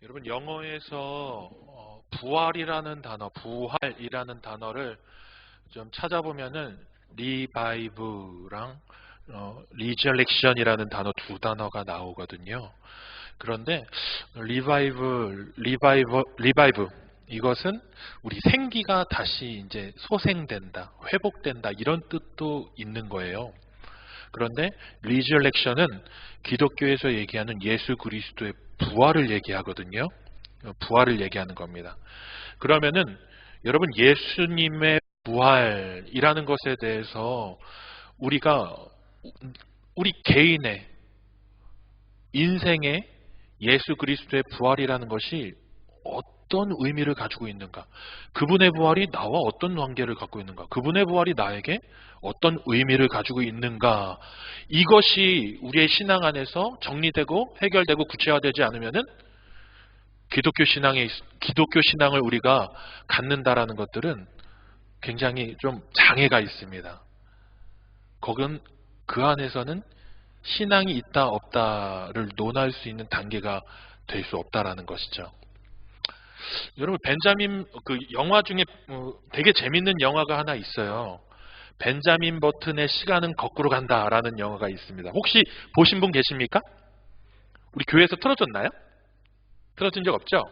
여러분 영어에서 부활이라는 단어, 부활이라는 단어를 좀 찾아보면은 리바이브랑 리저렉션이라는 단어 두 단어가 나오거든요. 그런데 리바이브 이것은 우리 생기가 다시 이제 소생된다, 회복된다 이런 뜻도 있는 거예요. 그런데 리저렉션은 기독교에서 얘기하는 예수 그리스도의 부활을 얘기하거든요. 부활을 얘기하는 겁니다. 그러면은 여러분 예수님의 부활이라는 것에 대해서 우리가 우리 개인의 인생에 예수 그리스도의 부활이라는 것이 어떤 의미를 가지고 있는가? 그분의 부활이 나와 어떤 관계를 갖고 있는가? 그분의 부활이 나에게 어떤 의미를 가지고 있는가? 이것이 우리의 신앙 안에서 정리되고 해결되고 구체화되지 않으면은 기독교 신앙을 우리가 갖는다라는 것들은 굉장히 좀 장애가 있습니다. 거긴 그 안에서는 신앙이 있다 없다를 논할 수 있는 단계가 될 수 없다라는 것이죠. 여러분 벤자민 그 영화 중에 되게 재밌는 영화가 하나 있어요. 벤자민 버튼의 시간은 거꾸로 간다라는 영화가 있습니다. 혹시 보신 분 계십니까? 우리 교회에서 틀어줬나요? 틀어진 적 없죠?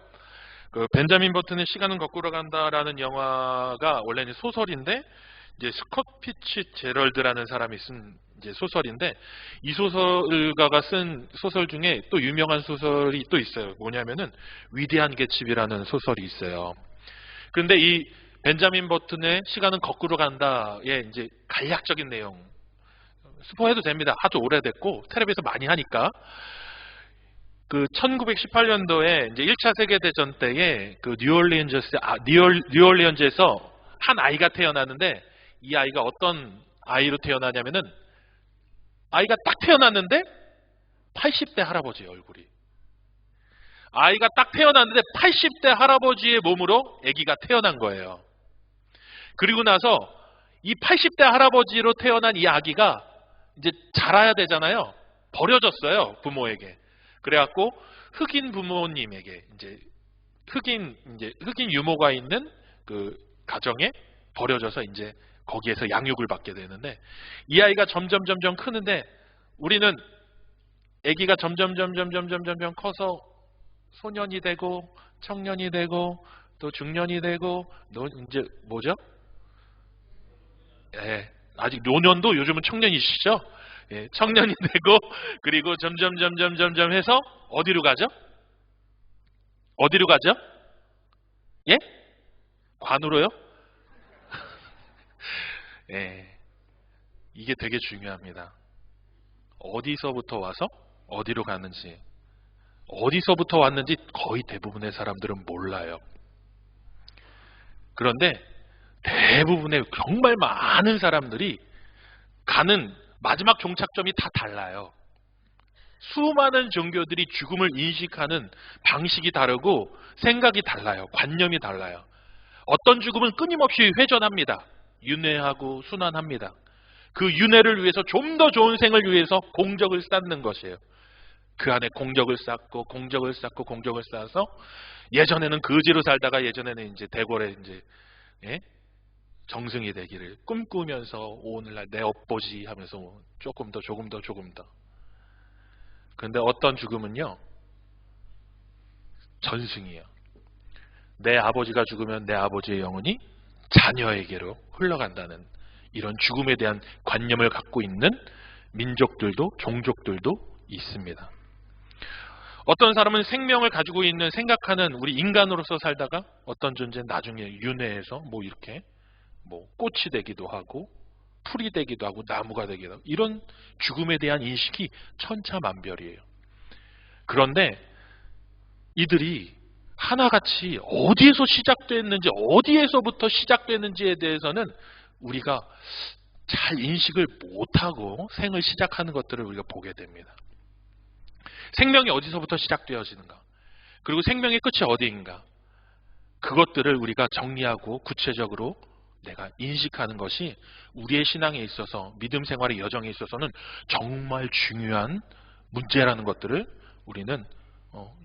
그 벤자민 버튼의 시간은 거꾸로 간다라는 영화가 원래는 소설인데 이제 스콧 피츠제럴드라는 사람이 쓴 이제 소설인데 이 소설가가 쓴 소설 중에 또 유명한 소설이 또 있어요. 뭐냐면은 위대한 개츠비라는 소설이 있어요. 그런데 이 벤자민 버튼의 시간은 거꾸로 간다의 이제 간략적인 내용 스포해도 됩니다. 아주 오래됐고 텔레비에서 많이 하니까 그 1918년도에 이제 1차 세계 대전 때에 그 뉴올리언즈에서 한 아이가 태어났는데 이 아이가 어떤 아이로 태어나냐면은 아이가 딱 태어났는데 80대 할아버지의 얼굴이. 아이가 딱 태어났는데 80대 할아버지의 몸으로 아기가 태어난 거예요. 그리고 나서 이 80대 할아버지로 태어난 이 아기가 이제 자라야 되잖아요. 버려졌어요, 부모에게. 그래갖고 흑인 부모님에게 이제 흑인 유모가 있는 그 가정에 버려져서 이제 거기에서 양육을 받게 되는데 이 아이가 점점 크는데 우리는 아기가 점점 커서 소년이 되고 청년이 되고 또 중년이 되고 이제 뭐죠? 예, 아직 노년도 요즘은 청년이시죠? 예, 청년이 되고 그리고 점점 해서 어디로 가죠? 어디로 가죠? 예? 관으로요? 예, 이게 되게 중요합니다. 어디서부터 와서 어디로 가는지, 어디서부터 왔는지 거의 대부분의 사람들은 몰라요. 그런데 대부분의 정말 많은 사람들이 가는 마지막 종착점이 다 달라요. 수많은 종교들이 죽음을 인식하는 방식이 다르고 생각이 달라요. 관념이 달라요. 어떤 죽음은 끊임없이 회전합니다. 윤회하고 순환합니다. 그 윤회를 위해서 좀 더 좋은 생을 위해서 공적을 쌓는 것이에요. 그 안에 공적을 쌓고 공적을 쌓아서 예전에는 거지로 살다가 예전에는 이제 대궐에 이제 정승이 되기를 꿈꾸면서 오늘날 내 업보지 하면서 조금 더. 그런데 어떤 죽음은요 전승이에요. 내 아버지가 죽으면 내 아버지의 영혼이 자녀에게로 흘러간다는 이런 죽음에 대한 관념을 갖고 있는 민족들도 종족들도 있습니다. 어떤 사람은 생명을 가지고 있는 생각하는 우리 인간으로서 살다가 어떤 존재는 나중에 윤회해서 뭐 이렇게 뭐 꽃이 되기도 하고 풀이 되기도 하고 나무가 되기도 하고 이런 죽음에 대한 인식이 천차만별이에요. 그런데 이들이 하나같이 어디에서 시작됐는지 어디에서부터 시작됐는지에 대해서는 우리가 잘 인식을 못하고 생을 시작하는 것들을 우리가 보게 됩니다. 생명이 어디서부터 시작되어지는가 그리고 생명의 끝이 어디인가 그것들을 우리가 정리하고 구체적으로 내가 인식하는 것이 우리의 신앙에 있어서 믿음 생활의 여정에 있어서는 정말 중요한 문제라는 것들을 우리는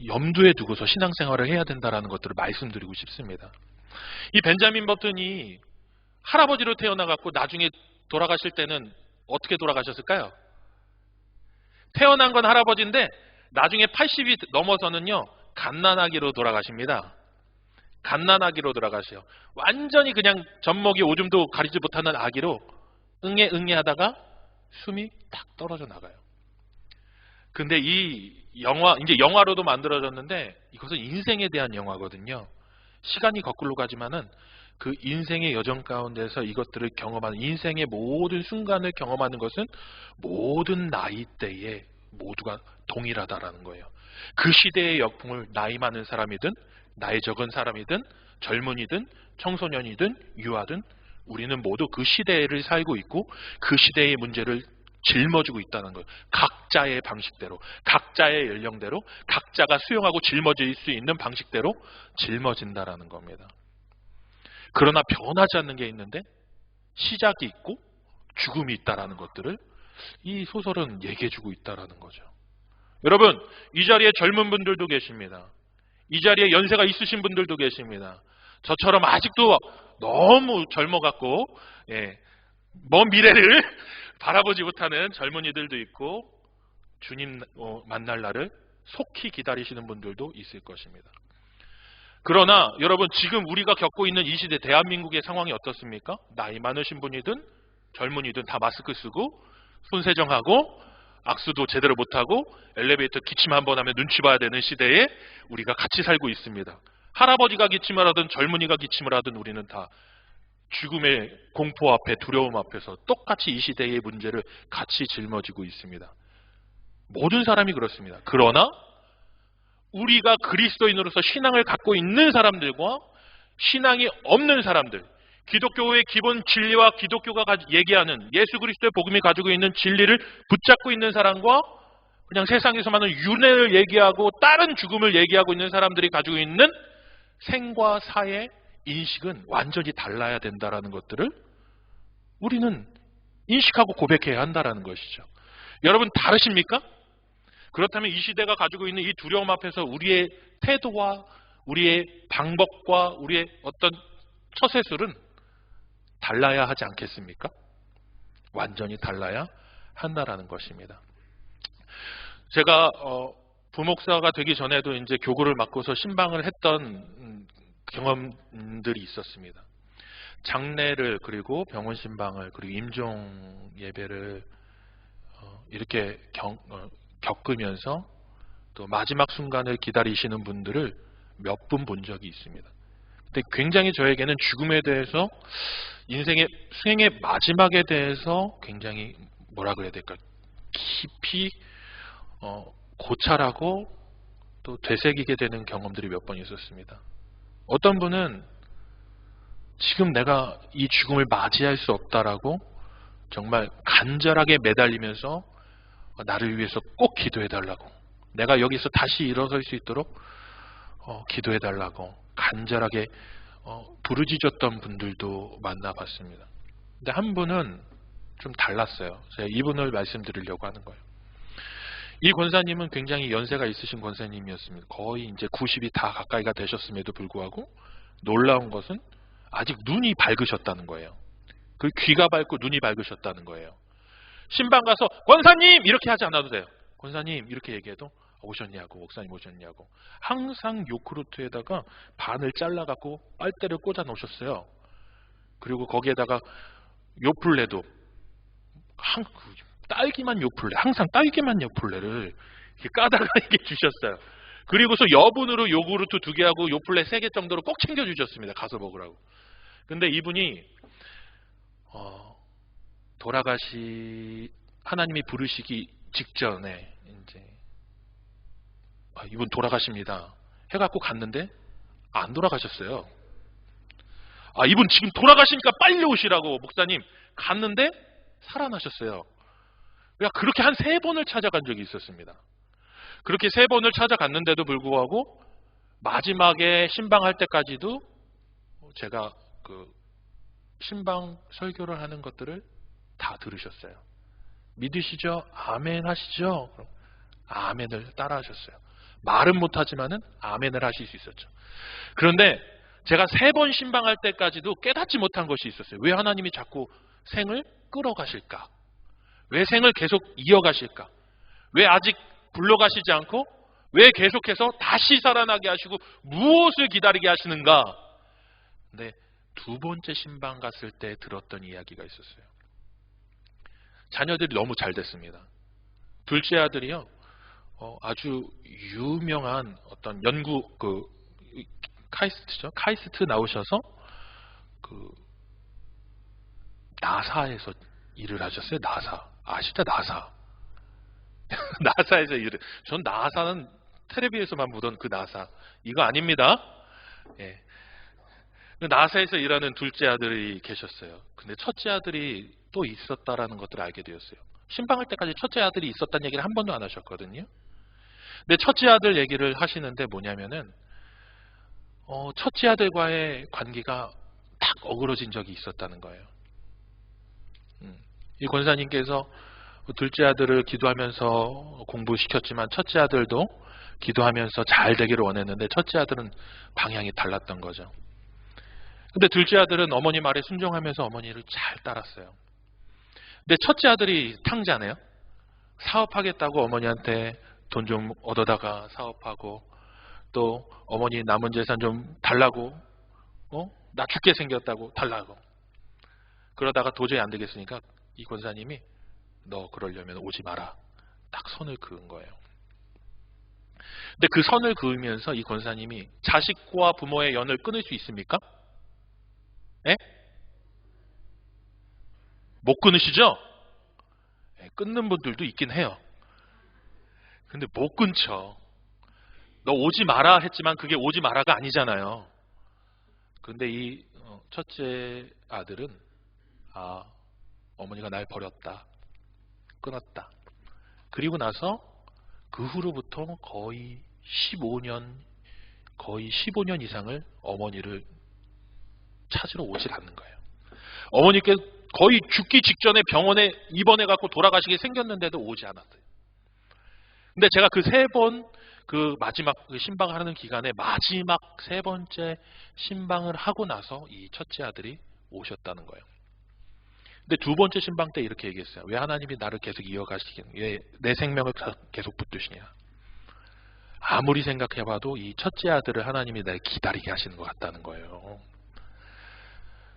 염두에 두고서 신앙생활을 해야 된다는 것들을 말씀드리고 싶습니다. 이 벤자민 버튼이 할아버지로 태어나갖고 나중에 돌아가실 때는 어떻게 돌아가셨을까요? 태어난 건 할아버지인데 나중에 80이 넘어서는요, 갓난아기로 돌아가십니다. 갓난아기로 돌아가세요. 완전히 그냥 젖먹이 오줌도 가리지 못하는 아기로 응애 하다가 숨이 탁 떨어져 나가요. 근데 이 영화, 이제 영화로도 만들어졌는데 이것은 인생에 대한 영화거든요. 시간이 거꾸로 가지만은 그 인생의 여정 가운데서 이것들을 경험하는, 인생의 모든 순간을 경험하는 것은 모든 나이대에 모두가 동일하다라는 거예요. 그 시대의 역풍을 나이 많은 사람이든 나이 적은 사람이든 젊은이든 청소년이든 유아든 우리는 모두 그 시대를 살고 있고 그 시대의 문제를 짊어지고 있다는 거예요. 각자의 방식대로, 각자의 연령대로, 각자가 수용하고 짊어질 수 있는 방식대로 짊어진다라는 겁니다. 그러나 변하지 않는 게 있는데 시작이 있고 죽음이 있다라는 것들을 이 소설은 얘기해주고 있다라는 거죠. 여러분, 이 자리에 젊은 분들도 계십니다. 이 자리에 연세가 있으신 분들도 계십니다. 저처럼 아직도 너무 젊어갖고 먼 미래를 바라보지 못하는 젊은이들도 있고 주님 만날 날을 속히 기다리시는 분들도 있을 것입니다. 그러나 여러분, 지금 우리가 겪고 있는 이 시대 대한민국의 상황이 어떻습니까? 나이 많으신 분이든 젊은이든 다 마스크 쓰고 손세정하고 악수도 제대로 못하고 엘리베이터 기침 한번 하면 눈치 봐야 되는 시대에 우리가 같이 살고 있습니다. 할아버지가 기침을 하든 젊은이가 기침을 하든 우리는 다 죽음의 공포 앞에, 두려움 앞에서 똑같이 이 시대의 문제를 같이 짊어지고 있습니다. 모든 사람이 그렇습니다. 그러나 우리가 그리스도인으로서 신앙을 갖고 있는 사람들과 신앙이 없는 사람들, 기독교의 기본 진리와 기독교가 얘기하는 예수 그리스도의 복음이 가지고 있는 진리를 붙잡고 있는 사람과 그냥 세상에서 많은 윤회를 얘기하고 다른 죽음을 얘기하고 있는 사람들이 가지고 있는 생과 사의 인식은 완전히 달라야 된다라는 것들을 우리는 인식하고 고백해야 한다라는 것이죠. 여러분, 다르십니까? 그렇다면 이 시대가 가지고 있는 이 두려움 앞에서 우리의 태도와 우리의 방법과 우리의 어떤 처세술은 달라야 하지 않겠습니까? 완전히 달라야 한다라는 것입니다. 제가 부목사가 되기 전에도 이제 교구를 맡고서 신방을 했던 경험들이 있었습니다. 장례를, 그리고 병원 신방을, 그리고 임종 예배를 이렇게 겪으면서 또 마지막 순간을 기다리시는 분들을 몇 분 본 적이 있습니다. 근데 굉장히 저에게는 죽음에 대해서, 인생의 수행의 마지막에 대해서 굉장히 뭐라 그래야 될까, 깊이 고찰하고 또 되새기게 되는 경험들이 몇 번 있었습니다. 어떤 분은 지금 내가 이 죽음을 맞이할 수 없다라고 정말 간절하게 매달리면서 나를 위해서 꼭 기도해달라고, 내가 여기서 다시 일어설 수 있도록 기도해달라고 간절하게 부르짖었던 분들도 만나봤습니다. 근데 한 분은 좀 달랐어요. 제가 이분을 말씀드리려고 하는 거예요. 이 권사님은 굉장히 연세가 있으신 권사님이었습니다. 거의 이제 90이 다 가까이가 되셨음에도 불구하고 놀라운 것은 아직 눈이 밝으셨다는 거예요. 그 귀가 밝고 눈이 밝으셨다는 거예요. 신방 가서 권사님 이렇게 하지 않아도 돼요. 권사님 이렇게 얘기해도 오셨냐고, 목사님 오셨냐고. 항상 요크루트에다가 반을 잘라갖고 빨대를 꽂아 놓으셨어요. 그리고 거기에다가 요플레도 딸기만 요플레, 항상 딸기만 요플레를 이렇게 까다가 이렇게 주셨어요. 그리고서 여분으로 요구르트 2개하고 요플레 3개 정도로 꼭 챙겨주셨습니다. 가서 먹으라고. 근데 이분이 하나님이 부르시기 직전에 이제 이분 돌아가십니다 해갖고 갔는데 안 돌아가셨어요. 이분 지금 돌아가시니까 빨리 오시라고 목사님 갔는데 살아나셨어요. 그렇게 한 3번을 찾아간 적이 있었습니다. 그렇게 3번을 찾아갔는데도 불구하고 마지막에 신방할 때까지도 제가 그 신방 설교를 하는 것들을 다 들으셨어요. 믿으시죠? 아멘 하시죠? 아멘을 따라 하셨어요. 말은 못하지만은 아멘을 하실 수 있었죠. 그런데 제가 3번 신방할 때까지도 깨닫지 못한 것이 있었어요. 왜 하나님이 자꾸 생을 끌어가실까? 왜 생을 계속 이어가실까? 왜 아직 불러가시지 않고 왜 계속해서 다시 살아나게 하시고 무엇을 기다리게 하시는가? 근데 2번째 신방 갔을 때 들었던 이야기가 있었어요. 자녀들이 너무 잘 됐습니다. 둘째 아들이요, 아주 유명한 어떤 연구, 카이스트 나오셔서, 나사에서 일을 하셨어요. 나사. 아시죠? 나사. 나사에서 일을. 전 나사는 텔레비에서만 보던 그 나사. 이거 아닙니다. 예. 나사에서 일하는 둘째 아들이 계셨어요. 근데 첫째 아들이 또 있었다라는 것들을 알게 되었어요. 신방할 때까지 첫째 아들이 있었다는 얘기를 한 번도 안 하셨거든요. 근데 첫째 아들 얘기를 하시는데 뭐냐면은, 첫째 아들과의 관계가 딱 어그러진 적이 있었다는 거예요. 이 권사님께서 둘째 아들을 기도하면서 공부시켰지만 첫째 아들도 기도하면서 잘 되기를 원했는데 첫째 아들은 방향이 달랐던 거죠. 근데 둘째 아들은 어머니 말에 순종하면서 어머니를 잘 따랐어요. 근데 첫째 아들이 탕자네요. 사업하겠다고 어머니한테 돈 좀 얻어다가 사업하고, 또 어머니 남은 재산 좀 달라고, 나 죽게 생겼다고 달라고. 그러다가 도저히 안 되겠으니까 이 권사님이 너 그러려면 오지 마라. 딱 선을 그은 거예요. 근데 그 선을 그으면서 이 권사님이 자식과 부모의 연을 끊을 수 있습니까? 예? 못 끊으시죠? 예, 끊는 분들도 있긴 해요. 근데 못 끊죠. 너 오지 마라 했지만 그게 오지 마라가 아니잖아요. 근데 이 첫째 아들은 어머니가 날 버렸다. 끊었다. 그리고 나서 그 후로부터 거의 15년 이상을 어머니를 찾으러 오질 않는 거예요. 어머니께 거의 죽기 직전에 병원에 입원해갖고 돌아가시게 생겼는데도 오지 않았어요. 근데 제가 그 3번 마지막 신방하는 기간에 마지막 3번째 신방을 하고 나서 이 첫째 아들이 오셨다는 거예요. 근데 2번째 신방 때 이렇게 얘기했어요. 왜 하나님이 나를 계속 이어가시겠냐? 왜 내 생명을 계속 붙드시냐? 아무리 생각해봐도 이 첫째 아들을 하나님이 날 기다리게 하시는 것 같다는 거예요.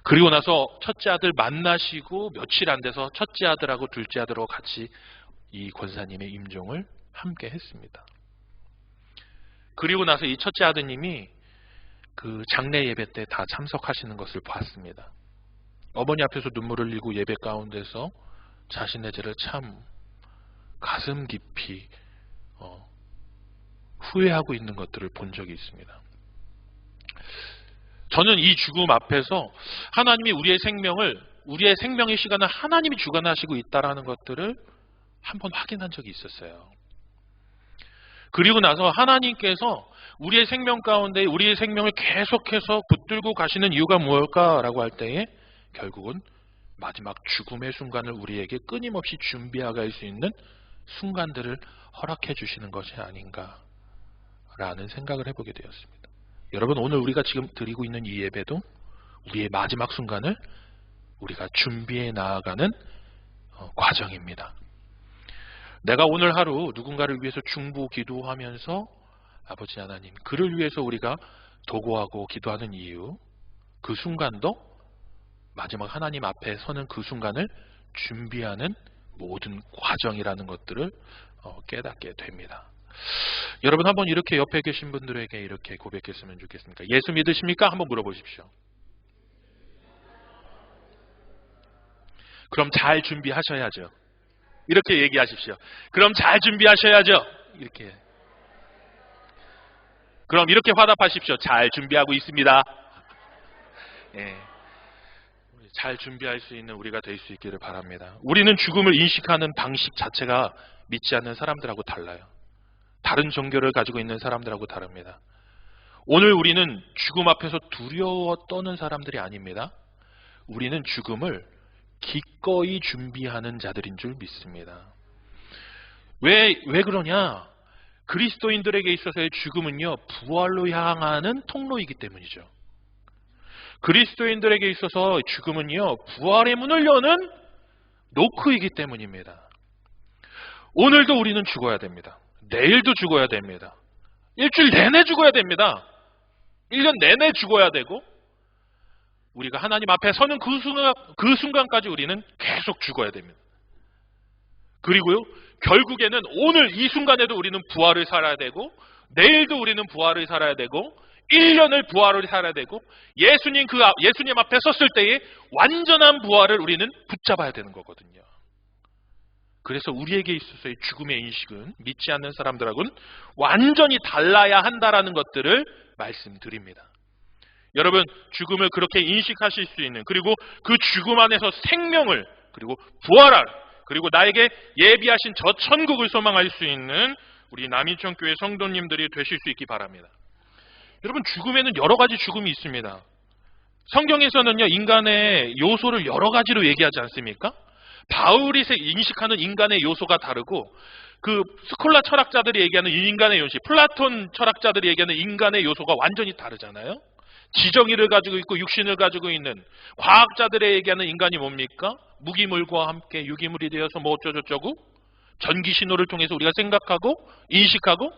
그리고 나서 첫째 아들 만나시고 며칠 안 돼서 첫째 아들하고 둘째 아들하고 같이 이 권사님의 임종을 함께 했습니다. 그리고 나서 이 첫째 아드님이 그 장례 예배 때 다 참석하시는 것을 봤습니다. 어머니 앞에서 눈물을 흘리고 예배 가운데서 자신의 죄를 참 가슴 깊이 후회하고 있는 것들을 본 적이 있습니다. 저는 이 죽음 앞에서 하나님이 우리의 생명의 시간을 하나님이 주관하시고 있다라는 것들을 한번 확인한 적이 있었어요. 그리고 나서 하나님께서 우리의 생명 가운데 우리의 생명을 계속해서 붙들고 가시는 이유가 무엇일까라고 할 때에 결국은 마지막 죽음의 순간을 우리에게 끊임없이 준비해갈 수 있는 순간들을 허락해 주시는 것이 아닌가라는 생각을 해보게 되었습니다. 여러분, 오늘 우리가 지금 드리고 있는 이 예배도 우리의 마지막 순간을 우리가 준비해 나아가는 과정입니다. 내가 오늘 하루 누군가를 위해서 중보 기도하면서 아버지 하나님, 그를 위해서 우리가 도구하고 기도하는 이유, 그 순간도 마지막 하나님 앞에 서는 그 순간을 준비하는 모든 과정이라는 것들을 깨닫게 됩니다. 여러분, 한번 이렇게 옆에 계신 분들에게 이렇게 고백했으면 좋겠습니까? 예수 믿으십니까? 한번 물어보십시오. 그럼 잘 준비하셔야죠. 이렇게 얘기하십시오. 그럼 잘 준비하셔야죠. 이렇게. 그럼 이렇게 화답하십시오. 잘 준비하고 있습니다. 예. 잘 준비할 수 있는 우리가 될 수 있기를 바랍니다. 우리는 죽음을 인식하는 방식 자체가 믿지 않는 사람들하고 달라요. 다른 종교를 가지고 있는 사람들하고 다릅니다. 오늘 우리는 죽음 앞에서 두려워 떠는 사람들이 아닙니다. 우리는 죽음을 기꺼이 준비하는 자들인 줄 믿습니다. 왜 그러냐? 그리스도인들에게 있어서의 죽음은요, 부활로 향하는 통로이기 때문이죠. 그리스도인들에게 있어서 죽음은요, 부활의 문을 여는 노크이기 때문입니다. 오늘도 우리는 죽어야 됩니다. 내일도 죽어야 됩니다. 일주일 내내 죽어야 됩니다. 1년 내내 죽어야 되고, 우리가 하나님 앞에 서는 그 순간까지 우리는 계속 죽어야 됩니다. 그리고요, 결국에는 오늘 이 순간에도 우리는 부활을 살아야 되고, 내일도 우리는 부활을 살아야 되고, 1년을 부활을 살아야 되고, 예수님 앞에 섰을 때에 완전한 부활을 우리는 붙잡아야 되는 거거든요. 그래서 우리에게 있어서의 죽음의 인식은 믿지 않는 사람들하고는 완전히 달라야 한다라는 것들을 말씀드립니다. 여러분, 죽음을 그렇게 인식하실 수 있는, 그리고 그 죽음 안에서 생명을, 그리고 부활할, 그리고 나에게 예비하신 저 천국을 소망할 수 있는 우리 남인천교회 성도님들이 되실 수 있기 바랍니다. 여러분, 죽음에는 여러 가지 죽음이 있습니다. 성경에서는요, 인간의 요소를 여러 가지로 얘기하지 않습니까? 바울이 인식하는 인간의 요소가 다르고, 그 스콜라 철학자들이 얘기하는 인간의 요소, 플라톤 철학자들이 얘기하는 인간의 요소가 완전히 다르잖아요. 지정의를 가지고 있고 육신을 가지고 있는 과학자들의 얘기하는 인간이 뭡니까? 무기물과 함께 유기물이 되어서 뭐 어쩌고저쩌고, 전기 신호를 통해서 우리가 생각하고 인식하고.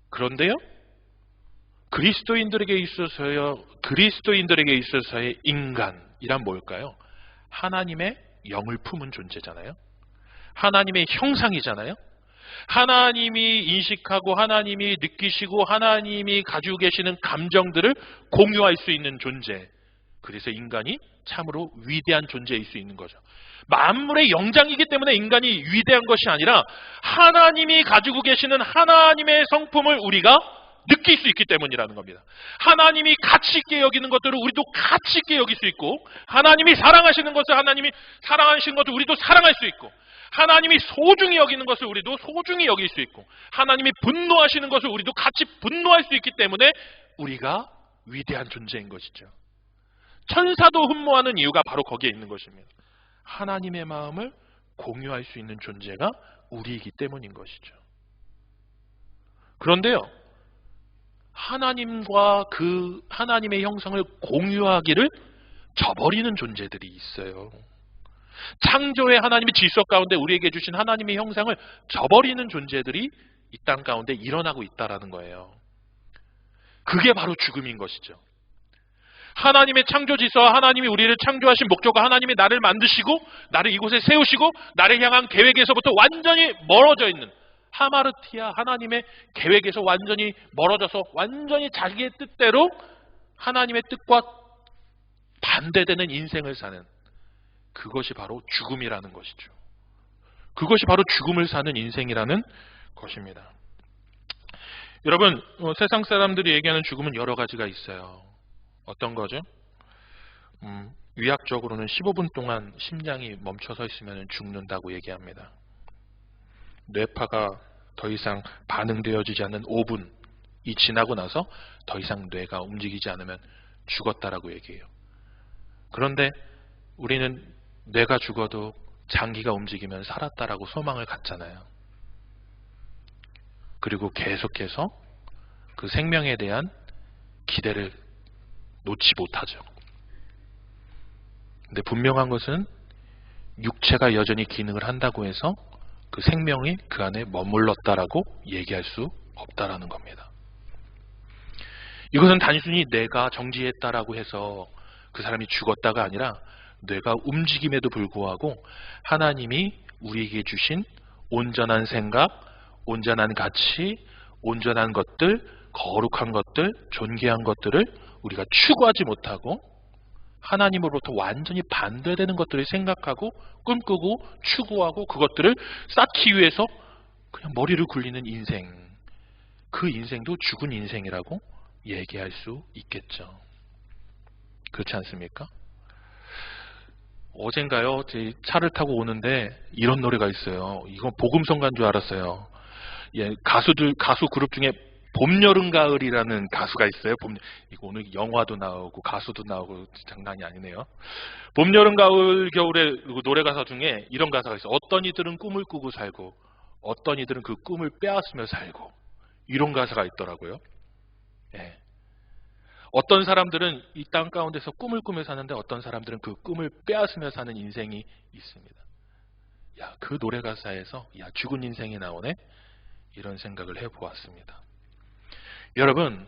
그런데요, 그리스도인들에게 있어서의 인간이란 뭘까요? 하나님의 영을 품은 존재잖아요. 하나님의 형상이잖아요. 하나님이 인식하고 하나님이 느끼시고 하나님이 가지고 계시는 감정들을 공유할 수 있는 존재. 그래서 인간이 참으로 위대한 존재일 수 있는 거죠. 만물의 영장이기 때문에 인간이 위대한 것이 아니라 하나님이 가지고 계시는 하나님의 성품을 우리가 느낄 수 있기 때문이라는 겁니다. 하나님이 가치 있게 여기는 것들을 우리도 가치 있게 여길 수 있고, 하나님이 사랑하시는 것을 하나님이 사랑하시는 것을 우리도 사랑할 수 있고, 하나님이 소중히 여기는 것을 우리도 소중히 여길 수 있고, 하나님이 분노하시는 것을 우리도 같이 분노할 수 있기 때문에 우리가 위대한 존재인 것이죠. 천사도 흠모하는 이유가 바로 거기에 있는 것입니다. 하나님의 마음을 공유할 수 있는 존재가 우리이기 때문인 것이죠. 그런데요, 하나님과 그 하나님의 형상을 공유하기를 저버리는 존재들이 있어요. 창조의 하나님의 질서 가운데 우리에게 주신 하나님의 형상을 저버리는 존재들이 이 땅 가운데 일어나고 있다는 거예요. 그게 바로 죽음인 것이죠. 하나님의 창조 질서, 하나님이 우리를 창조하신 목적과 하나님이 나를 만드시고 나를 이곳에 세우시고 나를 향한 계획에서부터 완전히 멀어져 있는, 하마르티아, 하나님의 계획에서 완전히 멀어져서 완전히 자기의 뜻대로 하나님의 뜻과 반대되는 인생을 사는, 그것이 바로 죽음이라는 것이죠. 그것이 바로 죽음을 사는 인생이라는 것입니다. 여러분, 세상 사람들이 얘기하는 죽음은 여러 가지가 있어요. 어떤 거죠? 의학적으로는 15분 동안 심장이 멈춰서 있으면 죽는다고 얘기합니다. 뇌파가 더 이상 반응되어지지 않는 5분이 지나고 나서 더 이상 뇌가 움직이지 않으면 죽었다라고 얘기해요. 그런데 우리는 뇌가 죽어도 장기가 움직이면 살았다라고 소망을 갖잖아요. 그리고 계속해서 그 생명에 대한 기대를 놓지 못하죠. 근데 분명한 것은 육체가 여전히 기능을 한다고 해서 그 생명이 그 안에 머물렀다라고 얘기할 수 없다라는 겁니다. 이것은 단순히 뇌가 정지했다라고 해서 그 사람이 죽었다가 아니라 뇌가 움직임에도 불구하고 하나님이 우리에게 주신 온전한 생각, 온전한 가치, 온전한 것들, 거룩한 것들, 존귀한 것들을 우리가 추구하지 못하고 하나님으로부터 완전히 반대되는 것들을 생각하고 꿈꾸고 추구하고 그것들을 쌓기 위해서 그냥 머리를 굴리는 인생, 그 인생도 죽은 인생이라고 얘기할 수 있겠죠. 그렇지 않습니까? 어젠가요, 제 차를 타고 오는데 이런 노래가 있어요. 이건 복음성가인 줄 알았어요. 예, 가수 그룹 중에 봄, 여름, 가을이라는 가수가 있어요. 이거 오늘 영화도 나오고 가수도 나오고 장난이 아니네요. 봄, 여름, 가을, 겨울의 노래 가사 중에 이런 가사가 있어요. 어떤 이들은 꿈을 꾸고 살고 어떤 이들은 그 꿈을 빼앗으며 살고, 이런 가사가 있더라고요. 예. 어떤 사람들은 이 땅 가운데서 꿈을 꾸며 사는데 어떤 사람들은 그 꿈을 빼앗으며 사는 인생이 있습니다. 야, 그 노래 가사에서 야, 죽은 인생이 나오네? 이런 생각을 해보았습니다. 여러분,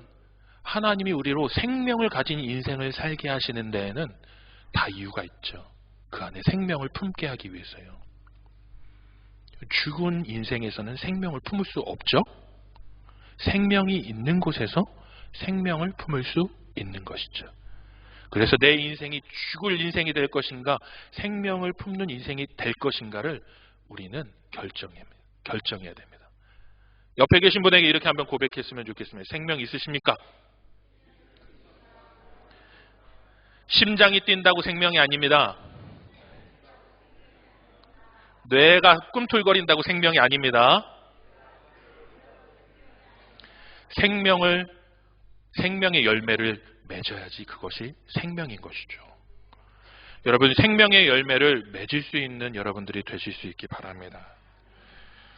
하나님이 우리로 생명을 가진 인생을 살게 하시는 데에는 다 이유가 있죠. 그 안에 생명을 품게 하기 위해서요. 죽은 인생에서는 생명을 품을 수 없죠. 생명이 있는 곳에서 생명을 품을 수 있는 것이죠. 그래서 내 인생이 죽을 인생이 될 것인가, 생명을 품는 인생이 될 것인가를 우리는 결정해야 됩니다. 옆에 계신 분에게 이렇게 한번 고백했으면 좋겠습니다. 생명 있으십니까? 심장이 뛴다고 생명이 아닙니다. 뇌가 꿈틀거린다고 생명이 아닙니다. 생명의 열매를 맺어야지 그것이 생명인 것이죠. 여러분, 생명의 열매를 맺을 수 있는 여러분들이 되실 수 있기 바랍니다.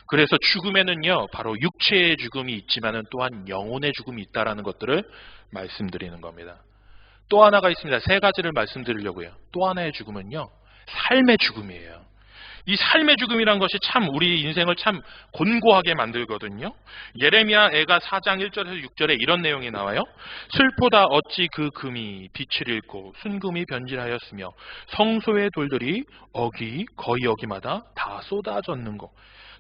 그래서 죽음에는요, 바로 육체의 죽음이 있지만은 또한 영혼의 죽음이 있다라는 것들을 말씀드리는 겁니다. 또 하나가 있습니다. 세 가지를 말씀드리려고요. 또 하나의 죽음은요, 삶의 죽음이에요. 이 삶의 죽음이란 것이 참 우리 인생을 참 곤고하게 만들거든요. 예레미야 애가 4장 1절에서 6절에 이런 내용이 나와요. 슬프다 어찌 그 금이 빛을 잃고 순금이 변질하였으며 성소의 돌들이 거의 어기마다 다 쏟아졌는고,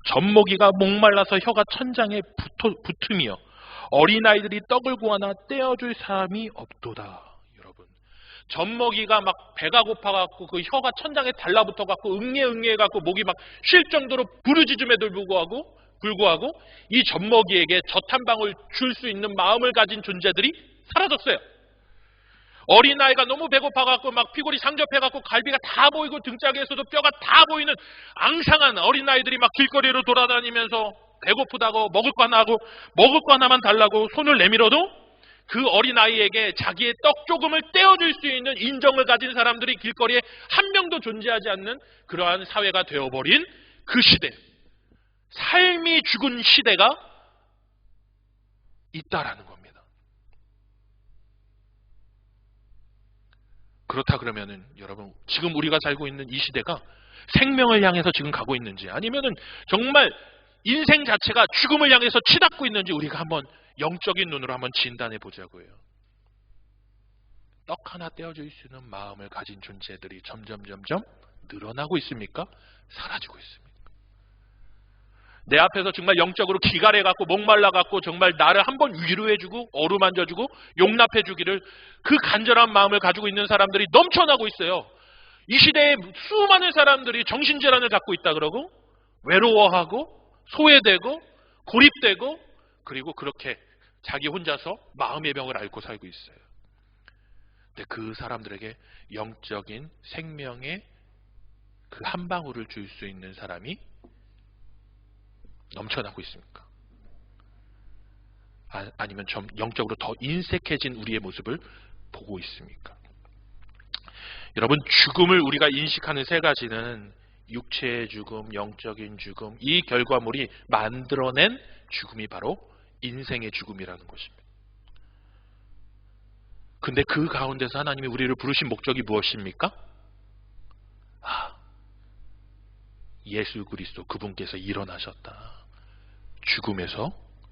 젖먹이가 목말라서 혀가 천장에 붙으며 어린아이들이 떡을 구하나 떼어줄 사람이 없도다. 젖먹이가 막 배가 고파갖고 그 혀가 천장에 달라붙어갖고 응애해갖고 목이 막 쉴 정도로 부르짖음에도 불구하고 이 젖먹이에게 젖 한 방울 줄 수 있는 마음을 가진 존재들이 사라졌어요. 어린아이가 너무 배고파갖고 막 피골이 상접해갖고 갈비가 다 보이고 등짝에서도 뼈가 다 보이는 앙상한 어린아이들이 막 길거리로 돌아다니면서 배고프다고 먹을 거 하나만 달라고 손을 내밀어도 그 어린아이에게 자기의 떡 조금을 떼어줄 수 있는 인정을 가진 사람들이 길거리에 한 명도 존재하지 않는 그러한 사회가 되어버린 그 시대, 삶이 죽은 시대가 있다라는 겁니다. 그렇다 그러면은 여러분, 지금 우리가 살고 있는 이 시대가 생명을 향해서 지금 가고 있는지, 아니면은 정말 인생 자체가 죽음을 향해서 치닫고 있는지 우리가 한번 영적인 눈으로 한번 진단해 보자고요. 떡 하나 떼어줄 수 있는 마음을 가진 존재들이 점점 늘어나고 있습니까? 사라지고 있습니까? 내 앞에서 정말 영적으로 기갈해갖고 목말라갖고 정말 나를 한번 위로해주고 어루만져주고 용납해주기를 그 간절한 마음을 가지고 있는 사람들이 넘쳐나고 있어요. 이 시대에 수많은 사람들이 정신질환을 갖고 있다 그러고 외로워하고 소외되고 고립되고, 그리고 그렇게 자기 혼자서 마음의 병을 앓고 살고 있어요. 근데 그 사람들에게 영적인 생명의 그 한 방울을 줄 수 있는 사람이 넘쳐나고 있습니까? 아니면 좀 영적으로 더 인색해진 우리의 모습을 보고 있습니까? 여러분, 죽음을 우리가 인식하는 세 가지는 육체의 죽음, 영적인 죽음, 이 결과물이 만들어낸 죽음이 바로 인생의 죽음이라는 것입니다. 근데 그 가운데서 하나님이 우리를 부르신 목적이 무엇입니까? 예수 그리스도 그분께서 일어나셨다. 죽음에서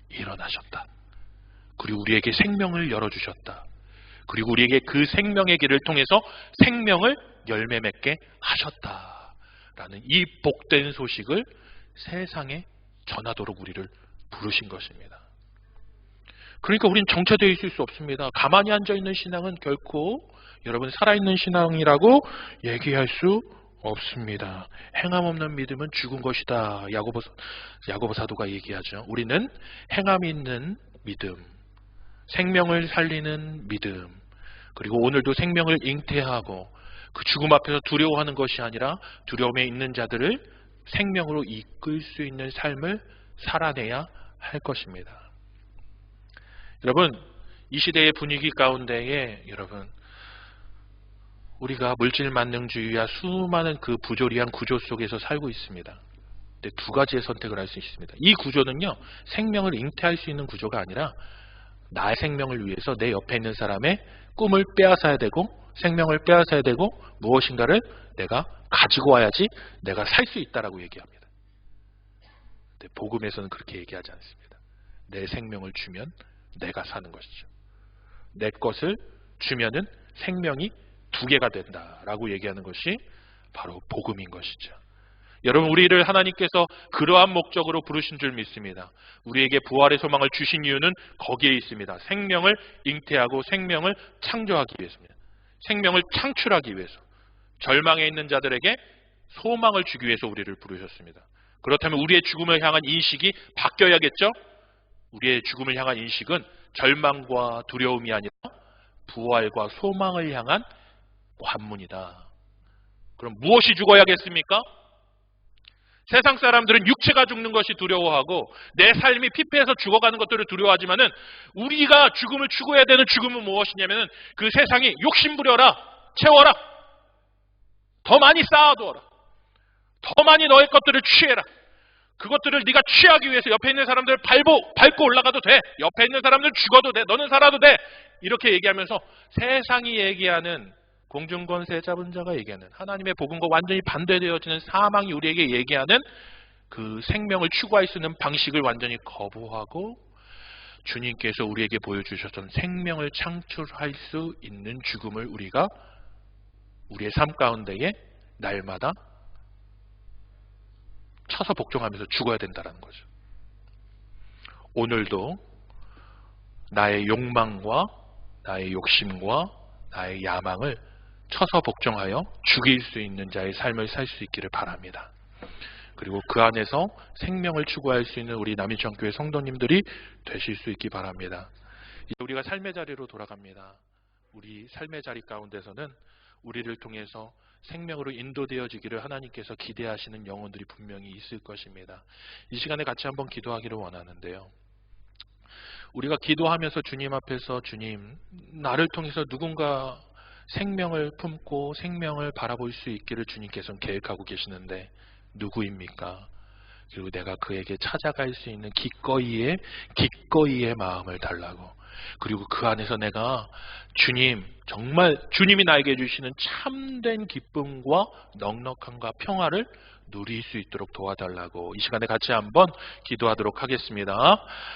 일어나셨다. 그리고 우리에게 생명을 열어주셨다. 그리고 우리에게 그 생명의 길을 통해서 생명을 열매 맺게 하셨다라는 이 복된 소식을 세상에 전하도록 우리를 부르신 것입니다. 그러니까 우린 정체되어 있을 수 없습니다. 가만히 앉아있는 신앙은 결코 여러분 살아있는 신앙이라고 얘기할 수 없습니다. 행함 없는 믿음은 죽은 것이다. 야고보 사도가 얘기하죠. 우리는 행함 있는 믿음, 생명을 살리는 믿음, 그리고 오늘도 생명을 잉태하고 그 죽음 앞에서 두려워하는 것이 아니라 두려움에 있는 자들을 생명으로 이끌 수 있는 삶을 살아내야 할 것입니다. 여러분, 이 시대의 분위기 가운데에 여러분, 우리가 물질 만능주의와 수많은 그 부조리한 구조 속에서 살고 있습니다. 근데 두 가지의 선택을 할 수 있습니다. 이 구조는요, 생명을 잉태할 수 있는 구조가 아니라 나의 생명을 위해서 내 옆에 있는 사람의 꿈을 빼앗아야 되고 생명을 빼앗아야 되고 무엇인가를 내가 가지고 와야지 내가 살 수 있다라고 얘기합니다. 근데 복음에서는 그렇게 얘기하지 않습니다. 내 생명을 주면 내가 사는 것이죠. 내 것을 주면은 생명이 두 개가 된다라고 얘기하는 것이 바로 복음인 것이죠. 여러분, 우리를 하나님께서 그러한 목적으로 부르신 줄 믿습니다. 우리에게 부활의 소망을 주신 이유는 거기에 있습니다. 생명을 잉태하고 생명을 창조하기 위해서입니다. 생명을 창출하기 위해서, 절망에 있는 자들에게 소망을 주기 위해서 우리를 부르셨습니다. 그렇다면 우리의 죽음을 향한 인식이 바뀌어야겠죠? 우리의 죽음을 향한 인식은 절망과 두려움이 아니라 부활과 소망을 향한 관문이다. 그럼 무엇이 죽어야겠습니까? 세상 사람들은 육체가 죽는 것이 두려워하고 내 삶이 피폐해서 죽어가는 것들을 두려워하지만은 우리가 죽음을 추구해야 되는 죽음은 무엇이냐면은 그 세상이 욕심부려라, 채워라, 더 많이 쌓아두어라, 더 많이 너의 것들을 취해라. 그것들을 네가 취하기 위해서 옆에 있는 사람들을 밟고 올라가도 돼. 옆에 있는 사람들 죽어도 돼. 너는 살아도 돼. 이렇게 얘기하면서 세상이 얘기하는, 공중권세 잡은 자가 얘기하는 하나님의 복음과 완전히 반대되어지는 사망이 우리에게 얘기하는 그 생명을 추구할 수 있는 방식을 완전히 거부하고 주님께서 우리에게 보여주셨던 생명을 창출할 수 있는 죽음을 우리가 우리의 삶 가운데에 날마다 쳐서 복종하면서 죽어야 된다는 거죠. 오늘도 나의 욕망과 나의 욕심과 나의 야망을 쳐서 복종하여 죽일 수 있는 자의 삶을 살 수 있기를 바랍니다. 그리고 그 안에서 생명을 추구할 수 있는 우리 남인천교회 성도님들이 되실 수 있기 바랍니다. 이제 우리가 삶의 자리로 돌아갑니다. 우리 삶의 자리 가운데서는 우리를 통해서 생명으로 인도되어지기를 하나님께서 기대하시는 영혼들이 분명히 있을 것입니다. 이 시간에 같이 한번 기도하기를 원하는데요. 우리가 기도하면서 주님 앞에서, 주님, 나를 통해서 누군가 생명을 품고 생명을 바라볼 수 있기를 주님께서는 계획하고 계시는데 누구입니까? 그리고 내가 그에게 찾아갈 수 있는 기꺼이의 마음을 달라고, 그리고 그 안에서 내가 주님, 정말 주님이 나에게 주시는 참된 기쁨과 넉넉함과 평화를 누릴 수 있도록 도와달라고 이 시간에 같이 한번 기도하도록 하겠습니다.